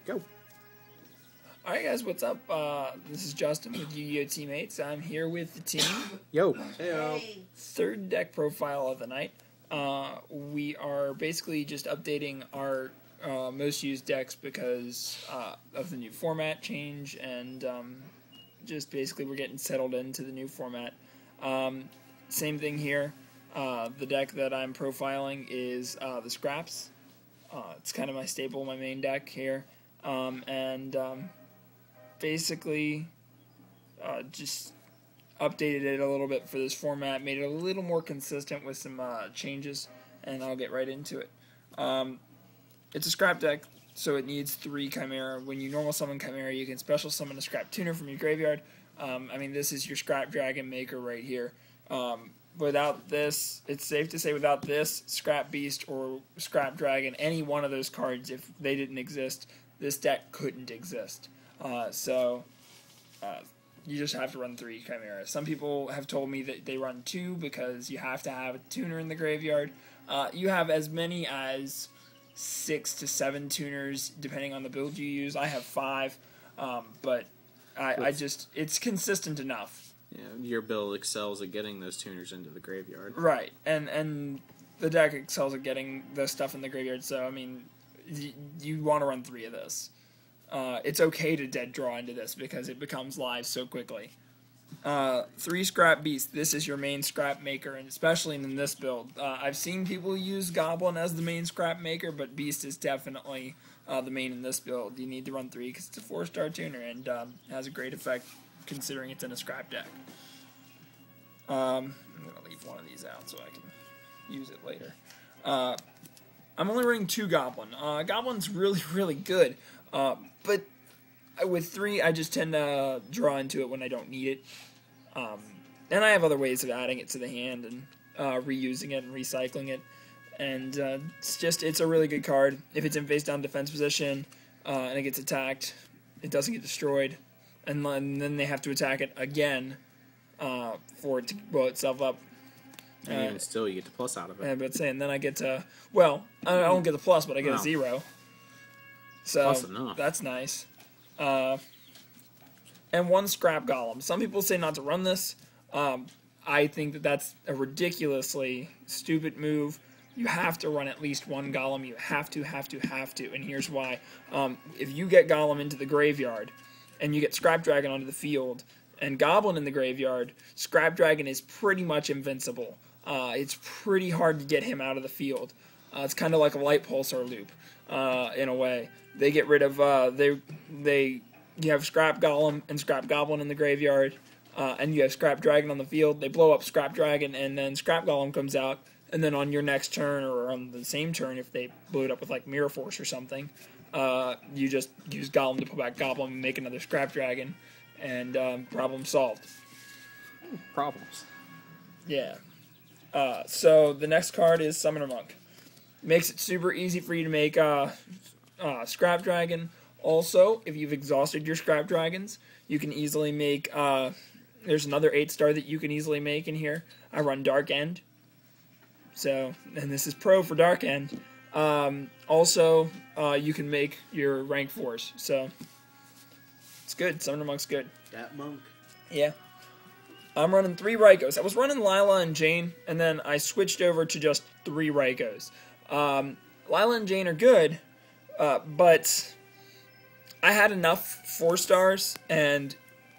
Go. Alright guys, what's up? This is Justin with Yu-Gi-Oh! Teammates. I'm here with the team. Yo. Hey. Third deck profile of the night. We are basically just updating our most used decks because of the new format change, and just basically we're getting settled into the new format. Same thing here. The deck that I'm profiling is the Scraps. It's kind of my staple, my main deck here. Basically just updated it a little bit for this format, made it a little more consistent with some changes, and I'll get right into it. It's a Scrap deck, so it needs 3 Chimera. When you normal summon Chimera, you can special summon a Scrap Tuner from your graveyard. I mean, this is your Scrap Dragon maker right here. Without this, it's safe to say without this, Scrap Beast or Scrap Dragon, any one of those cards, if they didn't exist, this deck couldn't exist. You just have to run 3 Chimera. Some people have told me that they run 2 because you have to have a tuner in the graveyard. You have as many as 6 to 7 tuners depending on the build you use. I have 5, but it's consistent enough. Yeah, your build excels at getting those tuners into the graveyard. Right, and the deck excels at getting the stuff in the graveyard, so I mean, you want to run 3 of this. It's okay to dead draw into this because it becomes live so quickly. 3 Scrap Beast. This is your main scrap maker, and especially in this build. I've seen people use Goblin as the main scrap maker, but Beast is definitely the main in this build. You need to run 3 because it's a 4-star tuner and has a great effect considering it's in a scrap deck. I'm going to leave one of these out so I can use it later. I'm only running 2 Goblin. Goblin's really, really good. But with 3, I just tend to draw into it when I don't need it. And I have other ways of adding it to the hand and reusing it and recycling it. And it's a really good card. If it's in face-down defense position and it gets attacked, it doesn't get destroyed. And then they have to attack it again for it to blow itself up. And even still, you get the plus out of it. And then I get to, well, I don't get the plus, but I get a 0. So that's nice. And 1 Scrap Golem. Some people say not to run this. I think that that's a ridiculously stupid move. You have to run at least 1 Golem. You have to. And here's why. If you get Golem into the graveyard and you get Scrap Dragon onto the field and Goblin in the graveyard, Scrap Dragon is pretty much invincible. It's pretty hard to get him out of the field. It's kind of like a Light Pulsar loop in a way. They get rid of you have Scrap Golem and Scrap Goblin in the graveyard, and you have Scrap Dragon on the field. They blow up Scrap Dragon, and then Scrap Golem comes out, and then on your next turn or on the same turn, if they blew it up with like Mirror Force or something, you just use Golem to pull back Goblin and make another Scrap Dragon, and problem solved. Problems. Yeah. So the next card is Summoner Monk. Makes it super easy for you to make Scrap Dragon. Also, if you've exhausted your Scrap Dragons, you can easily make, there's another 8-star that you can easily make in here. I run Dark End. So, and this is pro for Dark End. Also, you can make your rank 4s. So, it's good. Summoner Monk's good. That monk. Yeah. I'm running 3 Raikos. I was running Lila and Jane, and then I switched over to just 3 Raikos. Lila and Jane are good, but I had enough 4-stars, and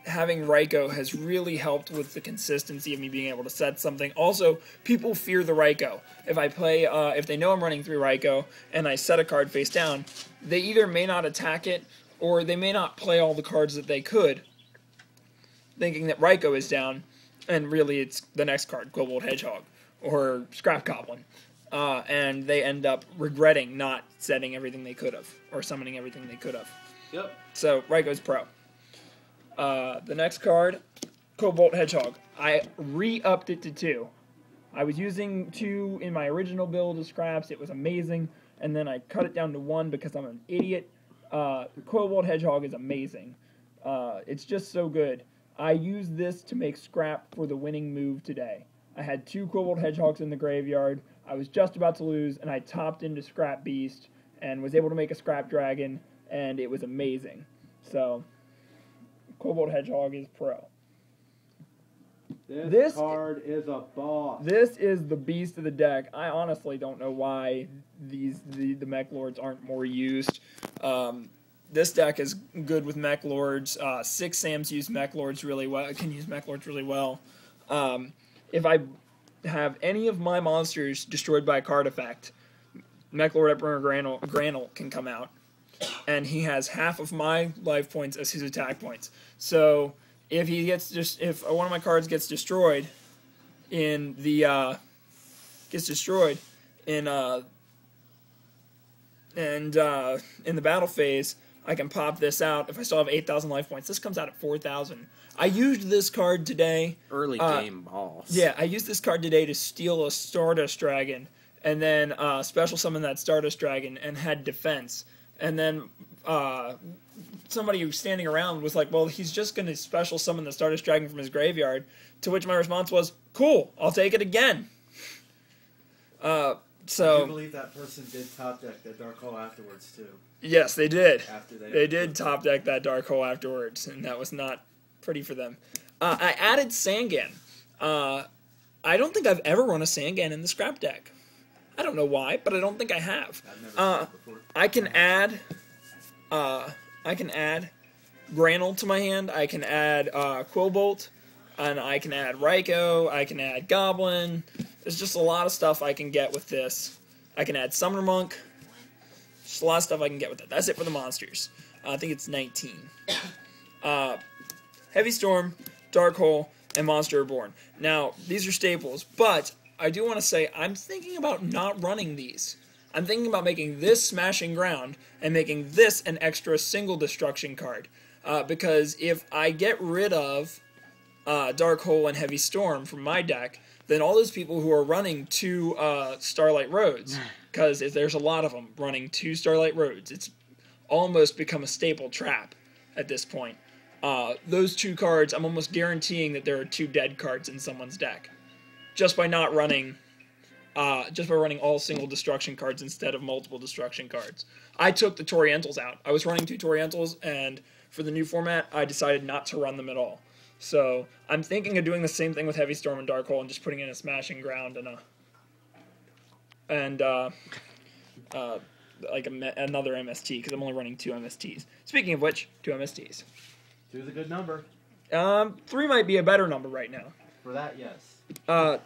having Raikou has really helped with the consistency of me being able to set something. Also, people fear the Raikou. If I play, if they know I'm running 3 Raikou, and I set a card face down, they either may not attack it, or they may not play all the cards that they could, thinking that Raikou is down, and really it's the next card, Kobold Hedgehog, or Scrap Goblin. And they end up regretting not setting everything they could have, or summoning everything they could have. Yep. So, Raikou's pro. The next card, Kobold Hedgehog. I re-upped it to 2. I was using 2 in my original build of Scraps. It was amazing. And then I cut it down to 1 because I'm an idiot. Kobold Hedgehog is amazing. It's just so good. I used this to make Scrap for the winning move today. I had 2 Kobold Hedgehogs in the graveyard. I was just about to lose, and I topped into Scrap Beast and was able to make a Scrap Dragon and it was amazing. So, Cobalt Hedgehog is pro. This card is a boss. This is the beast of the deck. I honestly don't know why the Mech Lords aren't more used. This deck is good with Mech Lords. 6 Sams use Mech Lords really well. Can use Mech Lords really well. If I have any of my monsters destroyed by a card effect, Mech Lord Emperor Granel can come out, and he has half of my life points as his attack points. So if one of my cards gets destroyed in the battle phase, I can pop this out. If I still have 8,000 life points, this comes out at 4,000. I used this card today. Early game boss. Yeah, I used this card today to steal a Stardust Dragon, and then special summon that Stardust Dragon and had defense. And then somebody who was standing around was like, well, he's just going to special summon the Stardust Dragon from his graveyard, to which my response was, cool, I'll take it again. I believe that person did top deck that Dark Hole afterwards, too. Yes, they did. They did top deck that Dark Hole afterwards, and that was not pretty for them. I added Sangan. I don't think I've ever run a Sangan in the scrap deck. I don't know why, but I don't think I have. I've never seen it before. I can add Granel to my hand. I can add Quillbolt, and I can add Raikou. I can add Goblin. There's just a lot of stuff I can get with this. I can add Summoner Monk. Just a lot of stuff I can get with it. That's it for the monsters. I think it's 19. Heavy Storm, Dark Hole, and Monster Reborn. Now, these are staples, but I do want to say I'm thinking about not running these. I'm thinking about making this Smashing Ground and making this an extra single destruction card. Because if I get rid of Dark Hole and Heavy Storm from my deck, then all those people who are running 2 Starlight Roads, because there's a lot of them running 2 Starlight Roads, it's almost become a staple trap at this point. Those 2 cards, I'm almost guaranteeing that there are 2 dead cards in someone's deck, just by not running, running all single destruction cards instead of multiple destruction cards. I took the Torientals out. I was running 2 Torientals, and for the new format, I decided not to run them at all. So I'm thinking of doing the same thing with Heavy Storm and Dark Hole and just putting in a Smashing Ground and another MST, because I'm only running 2 MSTs. Speaking of which, 2 MSTs. 2 is a good number. 3 might be a better number right now. For that, yes.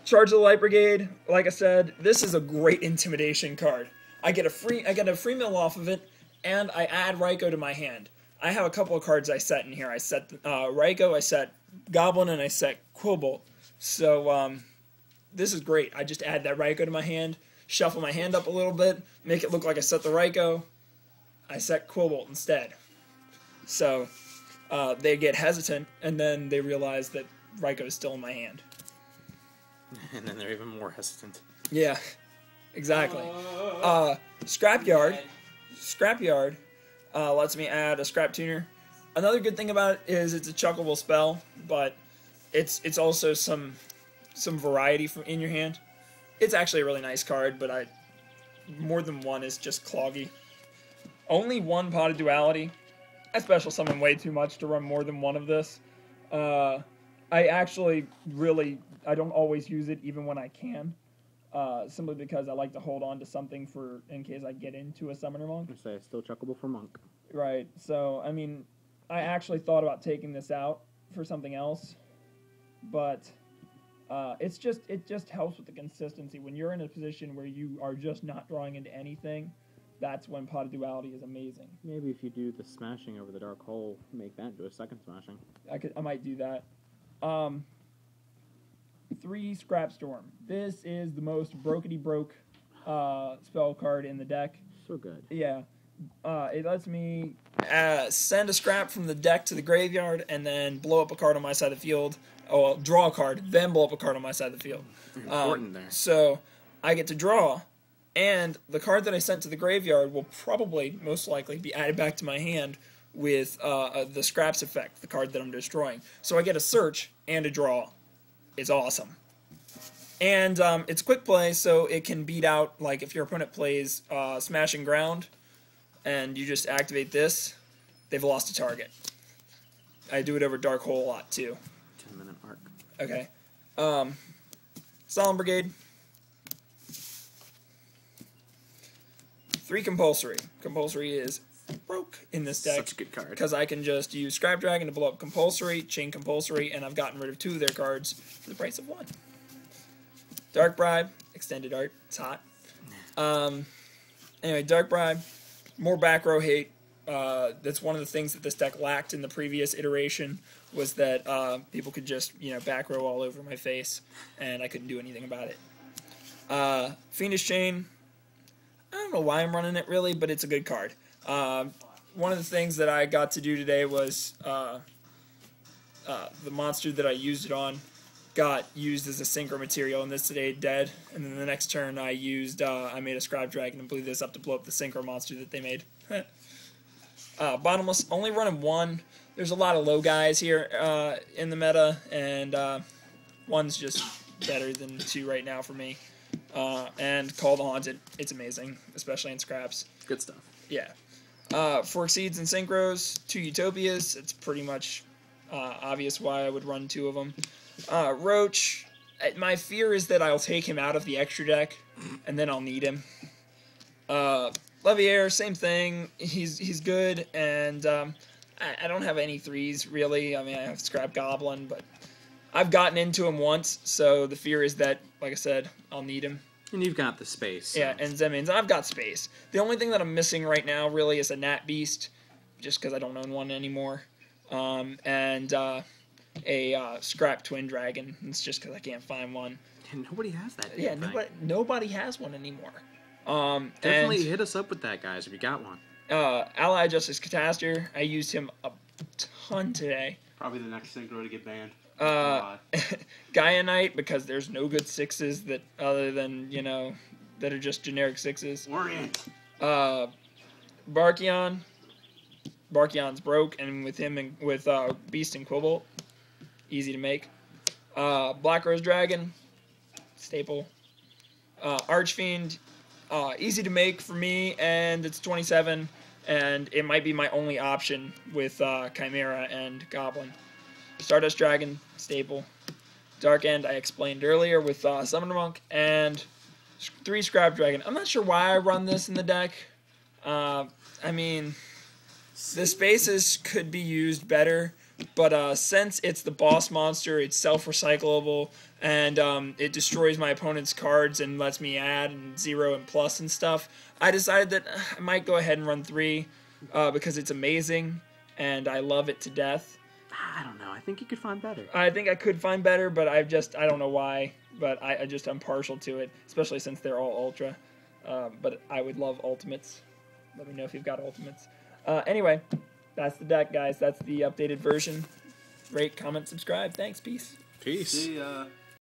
Charge of the Light Brigade. Like I said, this is a great intimidation card. I get a free mill off of it, and I add Raikou to my hand. I have a couple of cards I set in here. I set Raikou, I set Goblin, and I set Quillbolt. So this is great. I just add that Raikou to my hand, shuffle my hand up a little bit, make it look like I set the Raikou. I set Quillbolt instead. So they get hesitant, and then they realize that Raikou is still in my hand. And then they're even more hesitant. Yeah, exactly. Scrapyard lets me add a Scrap Tuner. Another good thing about it is it's a chuckable spell, but it's also some variety in your hand. It's actually a really nice card, but more than one is just cloggy. Only 1 Pot of Duality. I special summon way too much to run more than 1 of this. I don't always use it even when I can. Simply because I like to hold on to something in case I get into a Summoner Monk. I say it's still chuckable for Monk. Right, so, I mean, I actually thought about taking this out for something else, but it just helps with the consistency. When you're in a position where you are just not drawing into anything, that's when Pot of Duality is amazing. Maybe if you do the smashing over the Dark Hole, make that into a second smashing. I might do that. 3 Scrap Storm. This is the most brokety-broke spell card in the deck. So good. Yeah. It lets me send a scrap from the deck to the graveyard and then blow up a card on my side of the field. Oh, draw a card, then blow up a card on my side of the field. Important there. So I get to draw, and the card that I sent to the graveyard will probably, most likely, be added back to my hand with the Scraps effect, the card that I'm destroying. So I get a search and a draw. It's awesome. And it's quick play, so it can beat out, like, if your opponent plays Smashing Ground, and you just activate this, they've lost a target. I do it over Dark Hole a lot, too. 10-minute mark. Okay. Solemn Brigade. 3 Compulsory. Compulsory is broke in this deck. Such a good card. Because I can just use Scrap Dragon to blow up Compulsory, chain Compulsory, and I've gotten rid of 2 of their cards for the price of 1. Dark Bribe. Extended art. It's hot. Anyway, Dark Bribe. More back row hate. That's one of the things that this deck lacked in the previous iteration, was that people could just, back row all over my face, and I couldn't do anything about it. Fiendish Chain, I don't know why I'm running it really, but it's a good card. One of the things that I got to do today was the monster that I used it on got used as a synchro material, and this today dead, and then the next turn I made a Scrap Dragon and blew this up to blow up the synchro monster that they made. Bottomless, only running 1. There's a lot of low guys here in the meta, and 1's just better than 2 right now for me. And Call the Haunted, it's amazing, especially in scraps. Good stuff. Yeah. 4 Exceeds and Synchros, 2 Utopias. It's pretty much obvious why I would run 2 of them. Roach, my fear is that I'll take him out of the extra deck, and then I'll need him. Leviair, same thing. He's good, and I don't have any 3s, really. I mean, I have Scrap Goblin, but I've gotten into him once, so the fear is that, like I said, I'll need him. And you've got the space. So. Yeah, and Zemins, I've got space. The only thing that I'm missing right now, really, is a Nat Beast, just because I don't own one anymore, and a Scrap Twin Dragon. It's just because I can't find one. And nobody has that. Yeah, nobody has one anymore. Definitely hit us up with that, guys, if you got one. Ally Justice Cataster, I used him a ton today. Probably the next synchro to get banned. Gaia Knight, because there's no good 6s that other than, that are just generic 6s. Orient. Barkion. Barkion's broke, and with him and with Beast and Quibble, easy to make. Black Rose Dragon, staple. Archfiend, easy to make for me, and it's 27, and it might be my only option with Chimera and Goblin. Stardust Dragon, staple. Dark End, I explained earlier with Summoner Monk, and 3 Scrap Dragon. I'm not sure why I run this in the deck. I mean, the spaces could be used better, but since it's the boss monster, it's self-recyclable, and it destroys my opponent's cards and lets me add and 0 and plus and stuff, I decided that I might go ahead and run 3 because it's amazing, and I love it to death. I don't know. I think you could find better. I think I could find better, but I don't know why, but I'm partial to it, especially since they're all Ultra. But I would love Ultimates. Let me know if you've got Ultimates. Anyway, that's the deck, guys. That's the updated version. Rate, comment, subscribe. Thanks. Peace. Peace. See ya.